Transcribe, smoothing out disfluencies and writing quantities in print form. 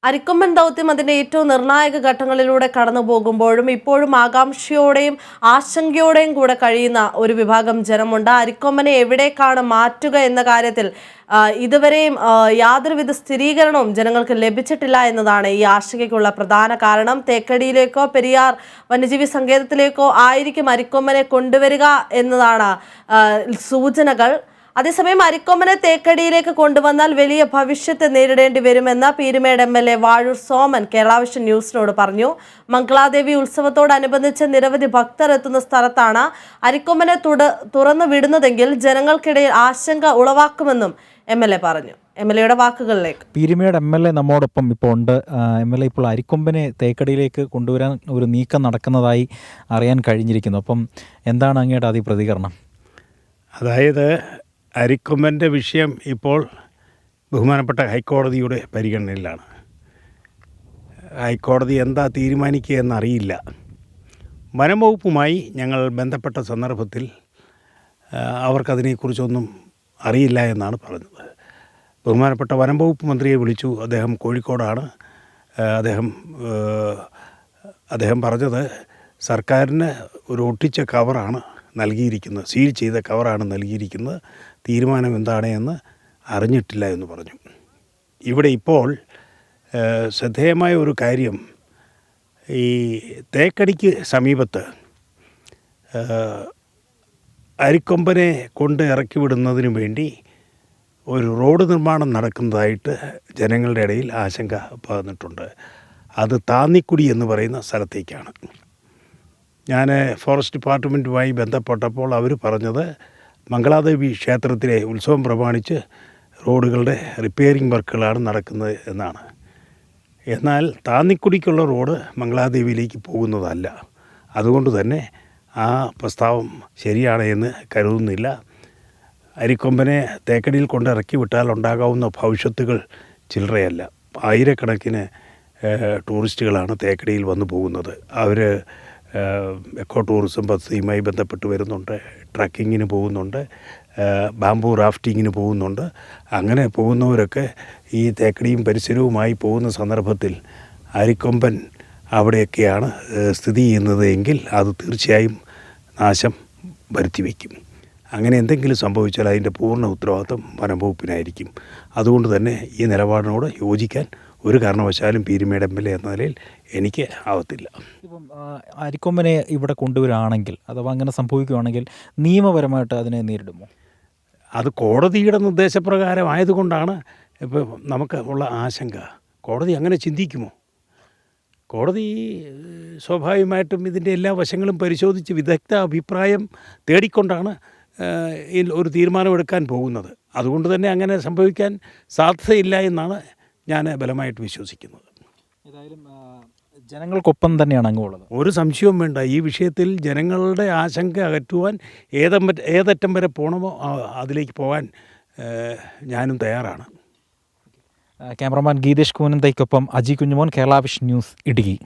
അരിക്കൊമ്പൻ ദൗത്യം അതിന്റെ ഏറ്റവും നിർണായക ഘട്ടങ്ങളിലൂടെ കടന്നു പോകുമ്പോഴും ഇപ്പോഴും ആകാംക്ഷയോടെയും ആശങ്കയോടെയും കൂടെ കഴിയുന്ന ഒരു വിഭാഗം ജനമുണ്ട്. അരിക്കൊമ്പനെ എവിടേക്കാണ് മാറ്റുക എന്ന കാര്യത്തിൽ ഇതുവരെയും യാതൊരുവിധ സ്ഥിരീകരണവും ജനങ്ങൾക്ക് ലഭിച്ചിട്ടില്ല എന്നതാണ് ഈ ആശങ്കയ്ക്കുള്ള പ്രധാന കാരണം. തേക്കടിയിലേക്കോ പെരിയാർ വന്യജീവി സങ്കേതത്തിലേക്കോ ആയിരിക്കും അരിക്കൊമ്പനെ കൊണ്ടുവരിക എന്നതാണ് സൂചനകൾ. അതേസമയം അരിക്കൊമ്പനെ തേക്കടിയിലേക്ക് കൊണ്ടുവന്നാൽ വലിയ ഭവിഷ്യത്ത് നേരിടേണ്ടി വരുമെന്ന് പീരുമേട് MLA വാഴൂർ സോമൻ കേരള വിഷൻ ന്യൂസിനോട് പറഞ്ഞു. മംഗളാദേവി ഉത്സവത്തോടനുബന്ധിച്ച് നിരവധി ഭക്തർ എത്തുന്ന സ്ഥലത്താണ് അരിക്കൊമ്പനെ തുറന്നു വിടുന്നതെങ്കിൽ ജനങ്ങൾക്കിടയിൽ ആശങ്ക ഉളവാക്കുമെന്നും MLA പറഞ്ഞു. MLAയുടെ വാക്കുകളിലേക്ക്. പീരുമേട് MLA നമ്മോടൊപ്പം ഇപ്പോൾ ഉണ്ട്. MLA ഇപ്പോൾ അരിക്കൊമ്പനെ തേക്കടിയിലേക്ക് കൊണ്ടുവരാൻ ഒരു നീക്കം നടക്കുന്നതായി അറിയാൻ കഴിഞ്ഞിരിക്കുന്നു. അപ്പം എന്താണ് അങ്ങയുടെ ആദ്യ പ്രതികരണം? അതായത് അരിക്കൊമ്പൻ്റെ വിഷയം ഇപ്പോൾ ബഹുമാനപ്പെട്ട ഹൈക്കോടതിയുടെ പരിഗണനയിലാണ്. ഹൈക്കോടതി എന്താ തീരുമാനിക്കുക എന്നറിയില്ല. വനംവകുപ്പുമായി ഞങ്ങൾ ബന്ധപ്പെട്ട സന്ദർഭത്തിൽ അവർക്കതിനെക്കുറിച്ചൊന്നും അറിയില്ല എന്നാണ് പറഞ്ഞത്. ബഹുമാനപ്പെട്ട വനംവകുപ്പ് മന്ത്രിയെ വിളിച്ചു. അദ്ദേഹം കോഴിക്കോടാണ്. അദ്ദേഹം പറഞ്ഞത് സർക്കാരിന് ഒരു ഒട്ടിച്ച കവറാണ് നൽകിയിരിക്കുന്നത്, സീൽ ചെയ്ത കവറാണ് നൽകിയിരിക്കുന്നത്, തീരുമാനം എന്താണ് എന്ന് അറിഞ്ഞിട്ടില്ല എന്ന് പറഞ്ഞു. ഇവിടെ ഇപ്പോൾ ശ്രദ്ധേയമായ ഒരു കാര്യം, ഈ തേക്കടിക്ക് സമീപത്ത് അരിക്കൊമ്പനെ കൊണ്ട് ഇറക്കി വിടുന്നതിന് വേണ്ടി ഒരു റോഡ് നിർമ്മാണം നടക്കുന്നതായിട്ട് ജനങ്ങളുടെ ഇടയിൽ ആശങ്ക പകർന്നിട്ടുണ്ട്. അത് താന്നിക്കുടി എന്ന് പറയുന്ന സ്ഥലത്തേക്കാണ്. ഞാൻ ഫോറസ്റ്റ് ഡിപ്പാർട്ട്മെൻറ്റുമായി ബന്ധപ്പെട്ടപ്പോൾ അവർ പറഞ്ഞത് മംഗളാദേവി ക്ഷേത്രത്തിലെ ഉത്സവം പ്രമാണിച്ച് റോഡുകളുടെ റിപ്പയറിംഗ് വർക്കുകളാണ് നടക്കുന്നത് എന്നാണ്. എന്നാൽ താന്നിക്കുടിക്കുള്ള റോഡ് മംഗളാദേവിയിലേക്ക് പോകുന്നതല്ല. അതുകൊണ്ട് തന്നെ ആ പ്രസ്താവം ശരിയാണ് എന്ന് കരുതുന്നില്ല. അരിക്കൊമ്പനെ തേക്കടിയിൽ കൊണ്ട് ഇറക്കി വിട്ടാൽ ഉണ്ടാകാവുന്ന ഭവിഷ്യത്തുകൾ ചില്ലറയല്ല. ആയിരക്കണക്കിന് ടൂറിസ്റ്റുകളാണ് തേക്കടിയിൽ വന്നു പോകുന്നത്. അവർ എക്കോ ടൂറിസം പദ്ധതിയുമായി ബന്ധപ്പെട്ട് വരുന്നുണ്ട്, ട്രക്കിങ്ങിന് പോകുന്നുണ്ട്, ബാംബു റാഫ്റ്റിങ്ങിന് പോകുന്നുണ്ട്. അങ്ങനെ പോകുന്നവരൊക്കെ ഈ തേക്കടിയും പരിസരവുമായി പോകുന്ന സന്ദർഭത്തിൽ അരിക്കൊമ്പൻ അവിടെയൊക്കെയാണ് സ്ഥിതി ചെയ്യുന്നത് എങ്കിൽ അത് തീർച്ചയായും നാശം വരുത്തി വയ്ക്കും. അങ്ങനെ എന്തെങ്കിലും സംഭവിച്ചാൽ അതിൻ്റെ പൂർണ്ണ ഉത്തരവാദിത്വം വനംവകുപ്പിനായിരിക്കും. അതുകൊണ്ട് തന്നെ ഈ നിലപാടിനോട് യോജിക്കാൻ ഒരു കാരണവശാലും പീരുമേട് MLA എന്ന നിലയിൽ എനിക്ക് ആവത്തില്ല. ഇപ്പം അരിക്കൊമ്പനെ ഇവിടെ കൊണ്ടുവരികയാണെങ്കിൽ അഥവാ അങ്ങനെ സംഭവിക്കുകയാണെങ്കിൽ നിയമപരമായിട്ട് അതിനെ നേരിടുമോ? അത് കോടതിയുടെ നിർദ്ദേശപ്രകാരം ആയതുകൊണ്ടാണ് ഇപ്പോൾ നമുക്ക് ഉള്ള ആശങ്ക. കോടതി അങ്ങനെ ചിന്തിക്കുമോ? കോടതി സ്വാഭാവികമായിട്ടും ഇതിൻ്റെ എല്ലാ വശങ്ങളും പരിശോധിച്ച് വിദഗ്ധ അഭിപ്രായം തേടിക്കൊണ്ടാണ് ഒരു തീരുമാനമെടുക്കാൻ പോകുന്നത്. അതുകൊണ്ട് തന്നെ അങ്ങനെ സംഭവിക്കാൻ സാധ്യതയില്ല എന്നാണ് ഞാൻ ബലമായിട്ട് വിശ്വസിക്കുന്നത്. ഏതായാലും ജനങ്ങൾക്കൊപ്പം തന്നെയാണ് അങ്ങുള്ളത്. ഒരു സംശയവും വേണ്ട. ഈ വിഷയത്തിൽ ജനങ്ങളുടെ ആശങ്ക അകറ്റുവാൻ ഏതറ്റം വരെ പോകണമോ അതിലേക്ക് പോകാൻ ഞാനും തയ്യാറാണ്. ക്യാമറമാൻ ഗീതേഷ് കൂനന്തയ്ക്കൊപ്പം അജി കുഞ്ഞുമോൻ, കേരള വിഷൻ ന്യൂസ്, ഇടുക്കി.